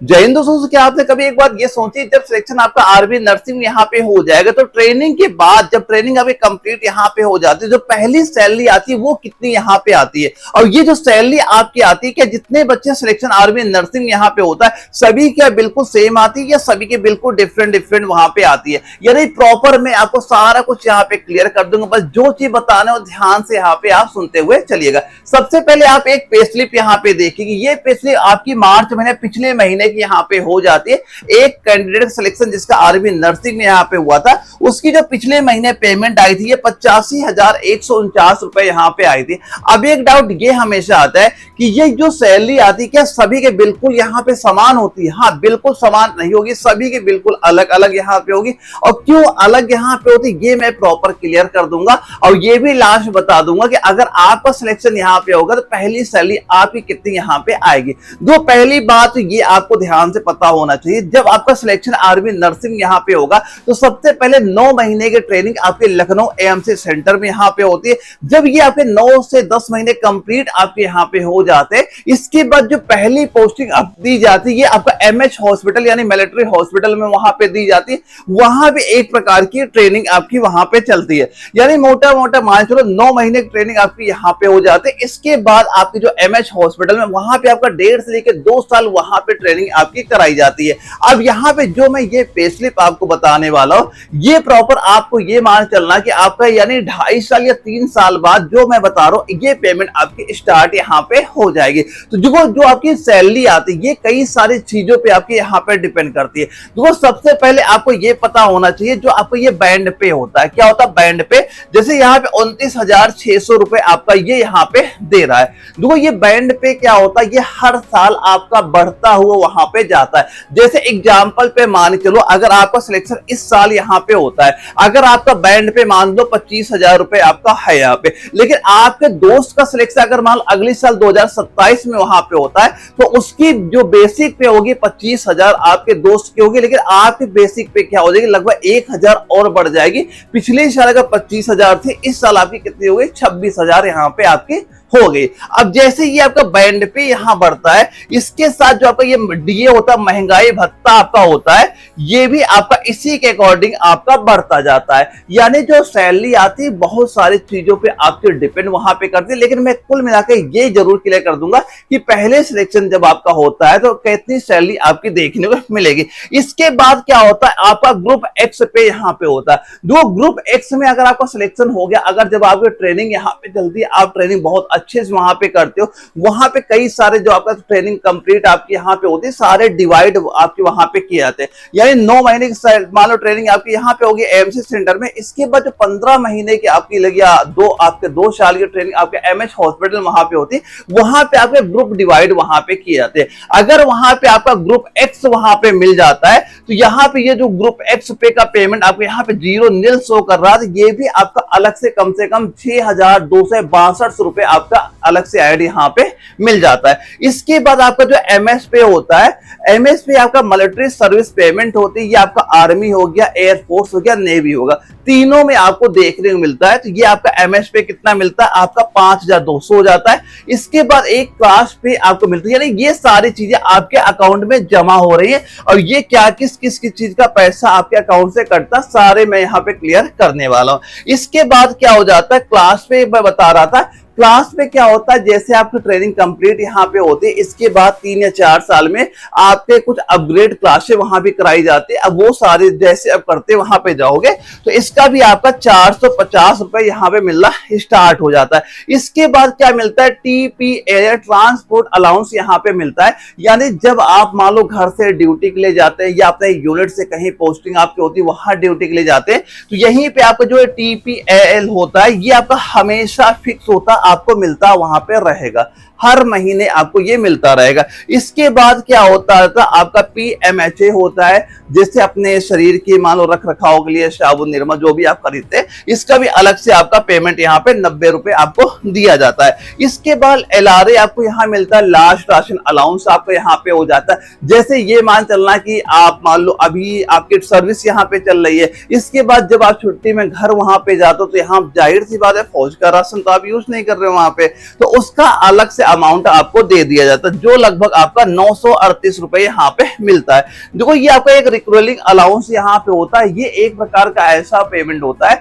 जय हिंद दोस्तों। क्या आपने कभी एक बार ये सोची, जब सिलेक्शन आपका आर्मी नर्सिंग यहाँ पे हो जाएगा तो ट्रेनिंग के बाद जब ट्रेनिंग आपकी कंप्लीट यहाँ पे हो जाती है, जो पहली सैलरी आती है वो कितनी यहाँ पे आती है? और ये जो सैलरी आपकी आती है, क्या जितने बच्चे सिलेक्शन आर्मी नर्सिंग यहाँ पे होता है सभी क्या बिल्कुल सेम आती है या सभी के बिल्कुल डिफरेंट डिफरेंट वहां पे आती है? यानी प्रॉपर मैं आपको सारा कुछ यहाँ पे क्लियर कर दूंगा, बस जो चीज बताना है ध्यान से यहाँ पे आप सुनते हुए चलिएगा। सबसे पहले आप एक पे स्लिप यहाँ पे देखिए, ये पे स्लिप आपकी मार्च महीने पिछले महीने यहाँ पे हो जाती है। एक कैंडिडेट सिलेक्शन जिसका आर्मी नर्सिंग में यहाँ पे हुआ था, उसकी जो पिछले महीने पेमेंट आई थी ये 85,149 रुपए यहाँ पे आई थी। अब एक डाउट ये हमेशा आता है कि ये जो सैलरी आती है क्या सभी के बिल्कुल यहाँ पे समान होती है? हाँ, बिल्कुल समान नहीं होगी, सभी के बिल्कुल अलग अलग यहाँ पे होगी। और क्यों अलग यहाँ पे होती ये मैं प्रॉपर क्लियर कर दूंगा, और ये भी लास्ट बता दूंगा कि अगर आपका सिलेक्शन यहाँ पे होगा तो पहली सैलरी आपकी कितनी यहाँ पे आएगी। दो पहली बात ये आपको ध्यान से पता होना चाहिए, जब आपका सिलेक्शन आर्मी नर्सिंग यहाँ पे होगा तो सबसे पहले 9 महीने की ट्रेनिंग आपके लखनऊ एएमसी सेंटर में यहाँ पे होती है। जब ये आपके 9 से 10 महीने कंप्लीट आपके यहाँ पे हो जाते हैं, इसके बाद जो पहली पोस्टिंग आप दी जाती है ये आपका एमएच हॉस्पिटल यानी मिलिट्री हॉस्पिटल में वहां पे दी जाती है। वहां भी एक प्रकार की ट्रेनिंग आपकी वहां पे चलती है, यानी मोटा मोटा मान चलो 9 महीने की ट्रेनिंग आपकी यहाँ पे हो जाती है। इसके बाद आपकी जो एमएच हॉस्पिटल में वहां पे आपका 1.5 से लेकर 2 साल वहां पे ट्रेनिंग आपकी कराई जाती है। अब यहाँ पे जो मैं ये पे स्लिप आपको बताने वाला हूँ, ये प्रॉपर आपको ये मान चलना कि आपका यानी 2.5 साल या 3 साल बाद जो मैं बता रहा हूँ ये पेमेंट आपकी स्टार्ट यहाँ पे हो जाएगी। तो जो आपकी सैलरी आती है ये कई सारी चीजों पे आपके यहाँ पे डिपेंड करती है। तो सबसे पहले आपको ये पता होना चाहिए, जो आपको ये बैंड पे होता है, क्या होता है बैंड पे? जैसे यहाँ पे 29,600 रुपए आपका ये यहाँ पे दे रहा है। देखो ये बैंड पे क्या होता है, ये हर साल आपका बढ़ता हुआ वहां पे जाता है। जैसे एग्जांपल पे मान चलो, अगर आपका सिलेक्शन इस साल यहाँ पे होता है, अगर आपका बैंड पे मान लो 25,000 रुपए आपका है यहाँ पे, लेकिन आपके दोस्त का सिलेक्शन अगर मान लो अगले साल 2027 में वहां पे होता है तो उसकी जो बेसिक पे होगी 25,000 आपके दोस्त की होगी, लेकिन आपके बेसिक पे क्या हो जाएगी, लगभग 1,000 और बढ़ जाएगी। पिछले साल अगर 25,000 थे, इस साल आपकी कितनी हो गई, 26,000 यहाँ पे आपकी हो गई। अब जैसे ये आपका बैंड पे यहाँ बढ़ता है, इसके साथ जो आपका ये डीए होता है, महंगाई भत्ता आपका होता है, ये भी आपका इसी के अकॉर्डिंग आपका बढ़ता जाता है। यानी जो सैलरी आती है बहुत सारी चीजों पे आपके डिपेंड वहां पे करती है, लेकिन मैं कुल मिलाकर ये जरूर क्लियर कर दूंगा कि पहले सिलेक्शन जब आपका होता है तो कितनी सैलरी आपकी देखने को मिलेगी। इसके बाद क्या होता है, आपका ग्रुप एक्स पे यहाँ पे होता है। जो ग्रुप एक्स में अगर आपका सिलेक्शन हो गया, अगर जब आपकी ट्रेनिंग यहाँ पे चलती है, आप ट्रेनिंग बहुत अच्छे से वहां पे करते हो, वहां पे कई सारे जो आपका ट्रेनिंग कंप्लीट आपकी यहाँ पे होती है, सारे डिवाइड आपके वहां पे किए जाते हैं। यानी 9 महीने की मान लो ट्रेनिंग आपकी यहाँ पे होगी एएमसी सेंटर में, इसके बाद जो 15 महीने की आपकी लगी या 2 साल की ट्रेनिंग आपके एमएच हॉस्पिटल वहां पे होती है, वहां पे आपके ग्रुप डिवाइड वहां पे किए जाते हैं। अगर वहां पे आपका ग्रुप एक्स वहां पे मिल जाता है तो यहाँ पे ये जो ग्रुप एक्स पे का पेमेंट आपको यहाँ पे 0 नील शो कर रहा है, ये भी आपका अलग से कम 6,262 रुपए आपका अलग से ऐड यहाँ पे मिल जाता है। इसके बाद आपका जो एमएस पे होता है, एमएस पे आपका मिलिट्री सर्विस पेमेंट होती है, ये आपका आर्मी हो गया, एयरफोर्स हो गया, नेवी होगा, तीनों में आपको देखने को मिलता है। तो ये आपका एमएस पे कितना मिलता है, आपका 5,200 हो जाता है। इसके बाद एक क्लास पे आपको मिलती है, यानी ये सारी चीजें आपके अकाउंट में जमा हो रही है, और ये क्या किस किस चीज का पैसा आपके अकाउंट से कटता, सारे मैं यहाँ पे क्लियर करने वाला हूँ। इसके बाद क्या हो जाता है, क्लास पे मैं बता रहा था, क्लास में क्या होता है, जैसे आपकी ट्रेनिंग कंप्लीट यहाँ पे होती है, इसके बाद 3 या 4 साल में आपके कुछ अपग्रेड क्लासें वहां भी कराई जाती है। अब वो सारे जैसे आप करते वहां पे जाओगे तो इसका भी आपका 450 रुपए यहाँ पे मिलना स्टार्ट हो जाता है। इसके बाद क्या मिलता है, टीपीए ट्रांसपोर्ट अलाउंस यहाँ पे मिलता है। यानी जब आप मान लो घर से ड्यूटी के लिए जाते हैं या अपने यूनिट से कहीं पोस्टिंग आपकी होती है, वहां ड्यूटी के लिए जाते हैं, तो यहीं पे आपका जो टीपीएल होता है ये आपका हमेशा फिक्स होता, आपको मिलता वहां पे रहेगा, हर महीने आपको ये मिलता रहेगा। इसके बाद क्या होता है, आपका पीएमएचए होता है, जैसे अपने शरीर की मान लो रख रखाव के लिए साबुन निरमा जो भी आप खरीदते हैं, इसका भी अलग से आपका पेमेंट यहाँ पे 90 रुपए आपको दिया जाता है। इसके बाद एलआरए आपको यहाँ मिलता है, लास्ट राशन अलाउंस आपको यहाँ पे हो जाता है। जैसे ये मान चलना कि आप मान लो अभी आपकी सर्विस यहाँ पे चल रही है, इसके बाद जब आप छुट्टी में घर वहां पे जाते हो तो यहाँ जाहिर सी बात है फौज का राशन तो आप यूज नहीं कर रहे हो वहां पे, तो उसका अलग से अमाउंट आपको दे दिया जाता है, जो लगभग आपका 938 रुपए यहाँ पे मिलता है। देखो ये आपका एक रिकरिंग अलाउंस यहाँ पे होता है। ये एक प्रकार का ऐसा पेमेंट होता है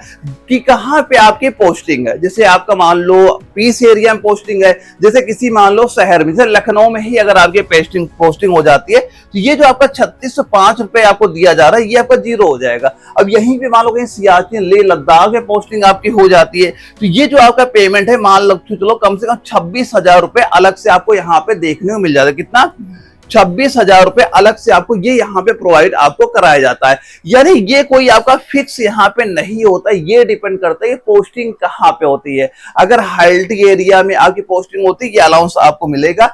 कि कहाँ पे आपकी पोस्टिंग है। जैसे आपका मान लो पीस एरिया में पोस्टिंग है, जैसे किसी मान लो शहर में, जैसे लखनऊ में ही अगर आपकी पोस्टिंग हो जाती है तो ये जो आपका 3605 रुपए आपको दिया जा रहा है ये आपका जीरो हो जाएगा। अब यहीं पे मान लो कहीं सियाचिन लेह लद्दाख में पोस्टिंग आपकी हो जाती है तो ये जो आपका पेमेंट है मान लो चलो कम से कम 26,000 रुपए अलग से आपको यहाँ पे देखने को मिल जाता है। कितना? 26,000 रुपए अलग से आपको ये यहाँ पे प्रोवाइड आपको कराया जाता है। यानी ये कोई आपका फिक्स यहाँ पे नहीं होता, ये डिपेंड करता है कि पोस्टिंग कहाँ पे होती है। अगर हाइल्टी एरिया में आपकी पोस्टिंग होती है ये अलाउंस आपको मिलेगा,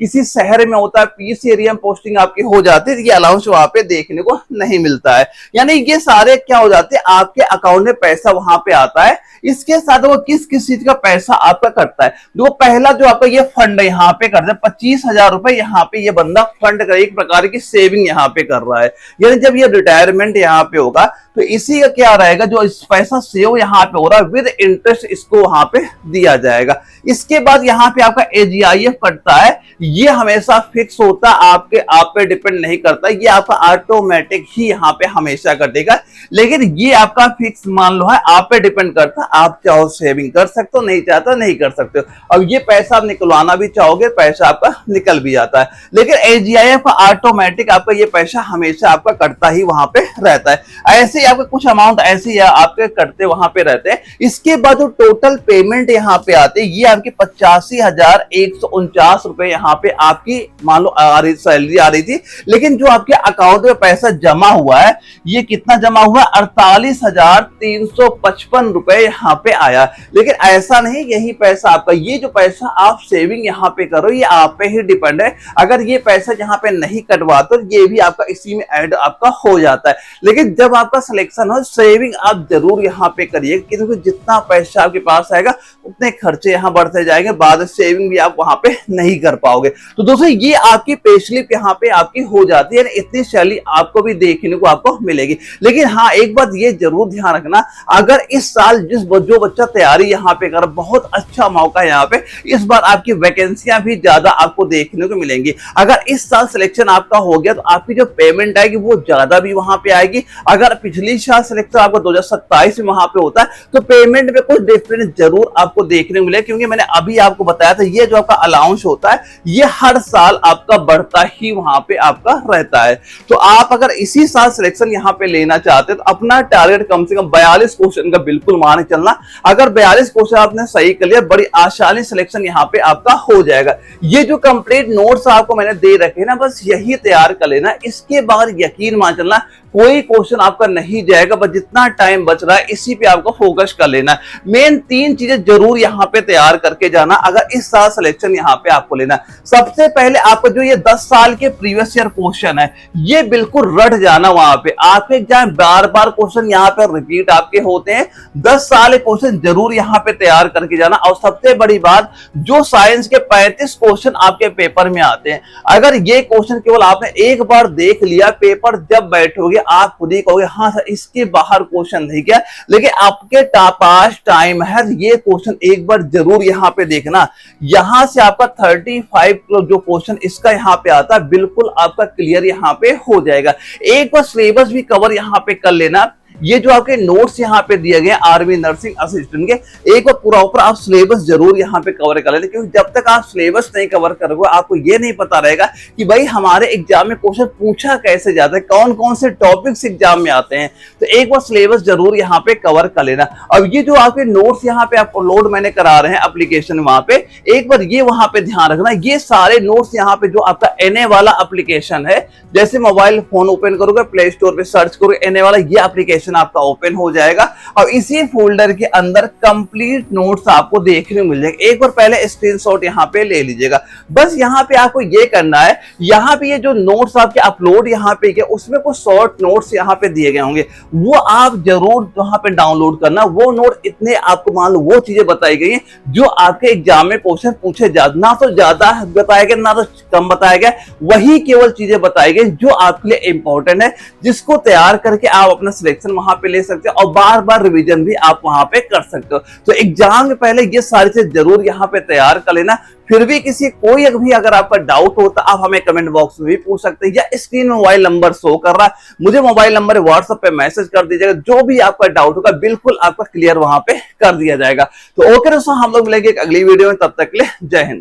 किसी शहर में होता है पीस एरिया में पोस्टिंग आपकी हो जाती है, ये अलाउंस वहां पे देखने को नहीं मिलता है। यानी ये सारे क्या हो जाते हैं, आपके अकाउंट में पैसा वहां पे आता है। इसके साथ वो किस किस चीज का पैसा आपका कटता है। जो पहला जो आपका ये फंड यहाँ पे करता है 25,000 रुपए यहाँ पे ये बंदा फंड कर, एक प्रकार की सेविंग यहाँ पे कर रहा है। यानी जब ये रिटायरमेंट यहाँ पे होगा तो इसी का क्या रहेगा, जो इस पैसा सेव यहाँ पे हो रहा है विद इंटरेस्ट इसको वहां पे दिया जाएगा। इसके बाद यहाँ पे आपका AGIF कटता है, ये हमेशा फिक्स होता है, आपके आप पे डिपेंड नहीं करता, ये आपका ऑटोमेटिक ही यहाँ पे हमेशा कटेगा। लेकिन ये आपका फिक्स मान लो है, आप पे डिपेंड करता है, आप चाहो सेविंग कर सकते हो, नहीं चाहता नहीं कर सकते हो। अब ये पैसा आप निकलवाना भी चाहोगे पैसा आपका निकल भी जाता है। लेकिन AGIF ऑटोमेटिक आपका ये पैसा हमेशा आपका कटता ही वहां पे रहता है। ऐसे आपके कुछ अमाउंट ऐसे आपके कटते वहां पे रहते हैं। इसके बाद जो टोटल पेमेंट यहाँ पे आते हैं ये आपकी 85,149 रुपए यहाँ पे आपकी मान लो सैलरी आ रही थी। लेकिन जो आपके अकाउंट में पैसा जमा हुआ है ये कितना जमा हुआ, 48,355 रुपए यहाँ पे आया। लेकिन ऐसा नहीं यही पैसा आपका, ये जो पैसा आप सेविंग यहाँ पे करो ये आप पे ही डिपेंड है। अगर ये पैसा यहाँ पे नहीं कटवाते तो ये भी आपका इसी में ऐड आपका हो जाता है। लेकिन जब आपका सिलेक्शन हो सेविंग आप जरूर यहाँ पे करिए, क्योंकि जितना पैसा आपके पास आएगा उतने खर्चे यहाँ बढ़ते जाएंगे, बाद सेविंग भी आप वहां पे नहीं कर पाओगे। तो दोस्तों ये आपकी पे स्लिप यहाँ पे आपकी हो जाती है, इतनी सैलरी आपको भी देखने को आपको मिलेगी। लेकिन हाँ एक बात ये जरूर ध्यान रखना, अगर इस साल जो बच्चा तैयारी यहाँ पे कर, बहुत अच्छा मौका है यहाँ पे, इस बार आपकी वैकेंसियां भी ज्यादा आपको देखने को मिलेंगी। अगर इस साल सिलेक्शन आपका हो गया तो आपकी जो पेमेंट आएगी वो ज्यादा भी वहां पे आएगी। अगर पिछली साल सिलेक्शन आपको 2027 में वहां पे होता है तो पेमेंट में कुछ डिफरेंस जरूर आपको देखने को मिले, क्योंकि मैंने अभी आपको बताया था ये जो आपका अलाउंस होता है ये हर साल आपका बढ़ता ही वहां पे आपका रहता है। तो आप अगर इसी साल सिलेक्शन यहाँ पे लेना चाहते हैं तो अपना टारगेट कम से कम 42 क्वेश्चन का बिल्कुल मान के चलना। अगर 42 क्वेश्चन आपने सही कर लिया बड़ी आसानी सिलेक्शन यहाँ पे आपका हो जाएगा। ये जो कंप्लीट नोट्स आपको मैंने दे रखे ना बस यही तैयार कर लेना, इसके बाद यकीन मान चलना कोई क्वेश्चन आपका नहीं जाएगा। बस जितना टाइम बच रहा है इसी पे आपको फोकस कर लेना है। मेन 3 चीजें जरूर यहाँ पे तैयार करके जाना अगर इस साल सिलेक्शन यहाँ पे आपको लेना। सबसे पहले आपको जो ये 10 साल के प्रीवियस ईयर क्वेश्चन है ये बिल्कुल रट जाना। वहां पे आपके एग्जाम बार बार क्वेश्चन यहाँ पे रिपीट आपके होते हैं, 10 साल के क्वेश्चन जरूर यहाँ पे तैयार करके जाना। और सबसे बड़ी बात जो साइंस के 35 क्वेश्चन आपके पेपर में आते हैं, अगर ये क्वेश्चन केवल आपने एक बार देख लिया, पेपर जब बैठोगे आप खुद ही कहोगे हाँ सर इसके बाहर क्वेश्चन नहीं किया। लेकिन आपके पास टाइम है, ये क्वेश्चन एक बार जरूर यहाँ पे देखना। यहां से आपका 35 जो क्वेश्चन इसका यहाँ पे आता है बिल्कुल आपका क्लियर यहाँ पे हो जाएगा। एक बार सिलेबस भी कवर यहाँ पे कर लेना। ये जो आपके नोट्स यहाँ पे दिए गए आर्मी नर्सिंग असिस्टेंट के, एक बार पूरा ऊपर आप सिलेबस जरूर यहाँ पे कवर कर लेते, क्योंकि जब तक आप सिलेबस नहीं कवर करोगे आपको ये नहीं पता रहेगा कि भाई हमारे एग्जाम में क्वेश्चन पूछा कैसे जाता है, कौन कौन से टॉपिक्स एग्जाम में आते हैं। तो एक बार सिलेबस जरूर यहाँ पे कवर कर लेना। अब ये जो आपके नोट्स यहाँ पे आप अपलोड मैंने करा रहे हैं एप्लीकेशन वहां पे, एक बार ये वहां पे ध्यान रखना। ये सारे नोट्स यहाँ पे जो आपका एनए वाला एप्लीकेशन है, जैसे मोबाइल फोन ओपन करोगे प्ले स्टोर पे सर्च करोगे एनए वाला, ये एप्लीकेशन आपका ओपन हो जाएगा और इसी फोल्डर के अंदर कंप्लीट नोट्स आपको देखने को मिल जाएगा। एक बार पहले स्क्रीनशॉट यहाँ पे ले लीजिएगा। बस यहाँ पे आपको ये करना है, यहाँ पे ये जो नोट्स आपके अपलोड यहाँ पे किया उसमें कुछ शॉर्ट नोट्स यहाँ पे दिए गए होंगे, वो आप जरूर वहां पे डाउनलोड करना। वो नोट इतने आपको मान लो वो चीजें बताई गई हैं जो आपके एग्जाम में क्वेश्चन पूछे जाते, ना तो ज्यादा बताया गया ना तो कम बताया गया, वही केवल चीजें बताई गई जो आपके लिए इंपॉर्टेंट है, जिसको तैयार करके आप अपना सिलेक्शन वहां पे ले सकते हो और बार बार रिवीजन भी आप वहां पे कर सकते हो। तो एग्जाम के पहले ये सारी चीज जरूर यहाँ पे तैयार कर लेना। फिर भी कोई भी अगर आपका डाउट हो तो आप हमें कमेंट बॉक्स में भी पूछ सकते हैं, या स्क्रीन में मोबाइल नंबर शो कर रहा है, मुझे मोबाइल नंबर व्हाट्सएप पे मैसेज कर दीजिएगा। जो भी आपका डाउट होगा बिल्कुल आपका क्लियर वहां पे कर दिया जाएगा। तो ओके दोस्तों, हम लोग मिलेंगे एक अगली वीडियो में, तब तक के लिए जय हिंद।